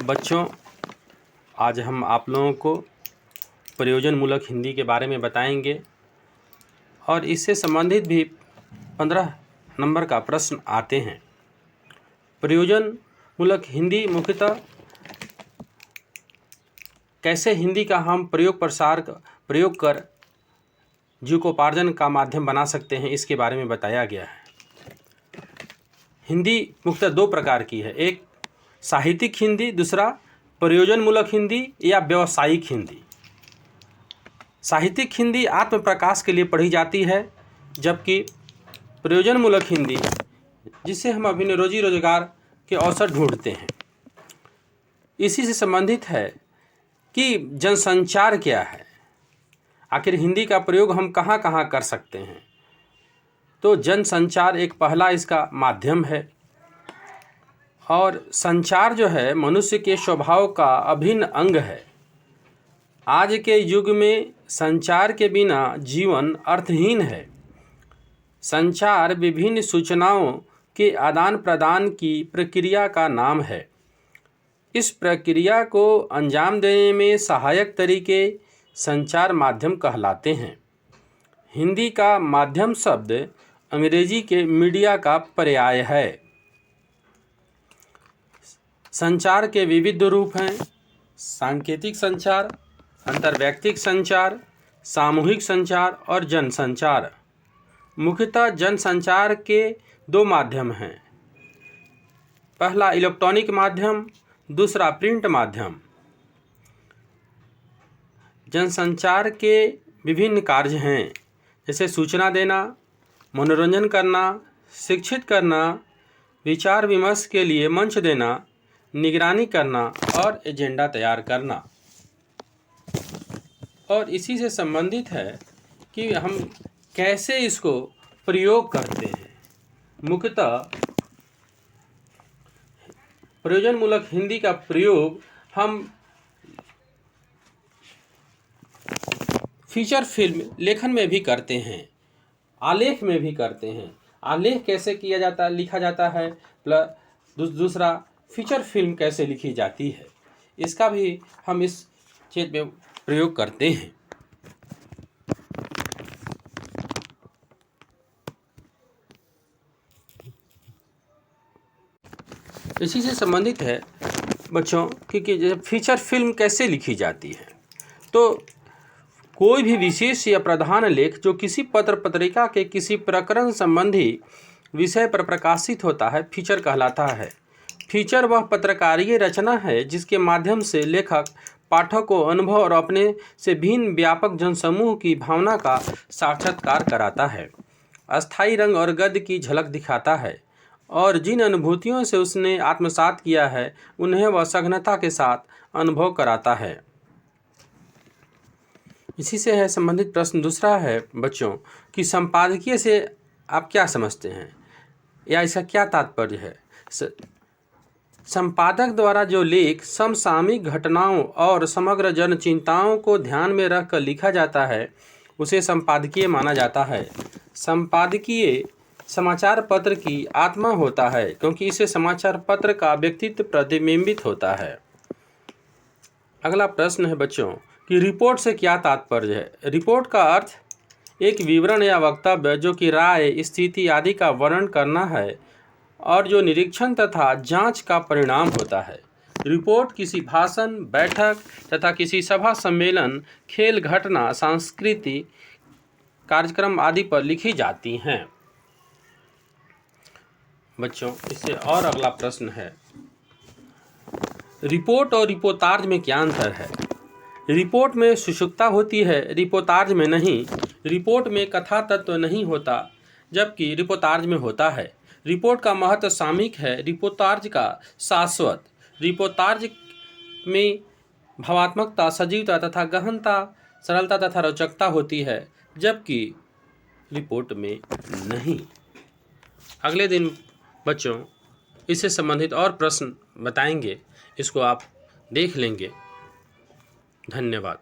बच्चों, आज हम आप लोगों को प्रयोजनमूलक हिंदी के बारे में बताएंगे और इससे संबंधित भी 15 नंबर का प्रश्न आते हैं। प्रयोजनमूलक हिंदी मुख्यतः कैसे हिंदी का हम प्रयोग कर जीविकोपार्जन का माध्यम बना सकते हैं, इसके बारे में बताया गया है। हिंदी मुख्यतः दो प्रकार की है, एक साहित्यिक हिंदी, दूसरा प्रयोजनमूलक हिंदी या व्यावसायिक हिंदी। साहित्यिक हिंदी आत्म प्रकाश के लिए पढ़ी जाती है, जबकि प्रयोजनमूलक हिंदी जिससे हम अभिनय रोजी रोजगार के अवसर ढूंढते हैं। इसी से संबंधित है कि जनसंचार क्या है, आखिर हिंदी का प्रयोग हम कहाँ कहाँ कर सकते हैं। तो जनसंचार एक पहला इसका माध्यम है और संचार जो है मनुष्य के स्वभाव का अभिन्न अंग है। आज के युग में संचार के बिना जीवन अर्थहीन है। संचार विभिन्न सूचनाओं के आदान प्रदान की प्रक्रिया का नाम है। इस प्रक्रिया को अंजाम देने में सहायक तरीके संचार माध्यम कहलाते हैं। हिंदी का माध्यम शब्द अंग्रेजी के मीडिया का पर्याय है। संचार के विविध रूप हैं: सांकेतिक संचार, अंतर्वैयक्तिक संचार, सामूहिक संचार और जनसंचार। मुख्यतः जनसंचार के दो माध्यम हैं, पहला इलेक्ट्रॉनिक माध्यम, दूसरा प्रिंट माध्यम। जनसंचार के विभिन्न कार्य हैं, जैसे सूचना देना, मनोरंजन करना, शिक्षित करना, विचार विमर्श के लिए मंच देना, निगरानी करना और एजेंडा तैयार करना। और इसी से संबंधित है कि हम कैसे इसको प्रयोग करते हैं। मुख्यतः प्रयोजनमूलक हिंदी का प्रयोग हम फीचर फिल्म लेखन में भी करते हैं, आलेख में भी करते हैं। आलेख कैसे किया जाता है, लिखा जाता है, प्लस दूसरा फीचर फिल्म कैसे लिखी जाती है, इसका भी हम इस क्षेत्र में प्रयोग करते हैं। इसी से संबंधित है बच्चों कि जैसे फीचर फिल्म कैसे लिखी जाती है, तो कोई भी विशेष या प्रधान लेख जो किसी पत्र पत्रिका के किसी प्रकरण संबंधी विषय पर प्रकाशित होता है, फीचर कहलाता है। फीचर वह पत्रकारीय रचना है जिसके माध्यम से लेखक पाठक को अनुभव और अपने से भिन्न व्यापक जनसमूह की भावना का साक्षात्कार कराता है, अस्थायी रंग और गद्य की झलक दिखाता है और जिन अनुभूतियों से उसने आत्मसात किया है उन्हें वह सघनता के साथ अनुभव कराता है। इसी से है संबंधित प्रश्न दूसरा है बच्चों कि संपादकीय से आप क्या समझते हैं या इसका क्या तात्पर्य है। संपादक द्वारा जो लेख समसामयिक घटनाओं और समग्र जन चिंताओं को ध्यान में रखकर लिखा जाता है उसे संपादकीय माना जाता है। संपादकीय समाचार पत्र की आत्मा होता है क्योंकि इससे समाचार पत्र का व्यक्तित्व प्रतिबिंबित होता है। अगला प्रश्न है बच्चों कि रिपोर्ट से क्या तात्पर्य है। रिपोर्ट का अर्थ एक विवरण या वक्तव्य जो कि राय, स्थिति आदि का वर्णन करना है और जो निरीक्षण तथा जांच का परिणाम होता है। रिपोर्ट किसी भाषण, बैठक तथा किसी सभा, सम्मेलन, खेल, घटना, सांस्कृतिक कार्यक्रम आदि पर लिखी जाती हैं। बच्चों, इससे और अगला प्रश्न है रिपोर्ट और रिपोर्टाज में क्या अंतर है। रिपोर्ट में सुषुप्तता होती है, रिपोर्टाज में नहीं। रिपोर्ट में कथा तत्व नहीं होता जबकि रिपोर्टाज में होता है। रिपोर्ट का महत्व सामयिक है, रिपोर्टाज का शाश्वत। रिपोर्टाज में भावात्मकता, सजीवता तथा गहनता, सरलता तथा रोचकता होती है जबकि रिपोर्ट में नहीं। अगले दिन बच्चों इससे संबंधित और प्रश्न बताएंगे, इसको आप देख लेंगे। धन्यवाद।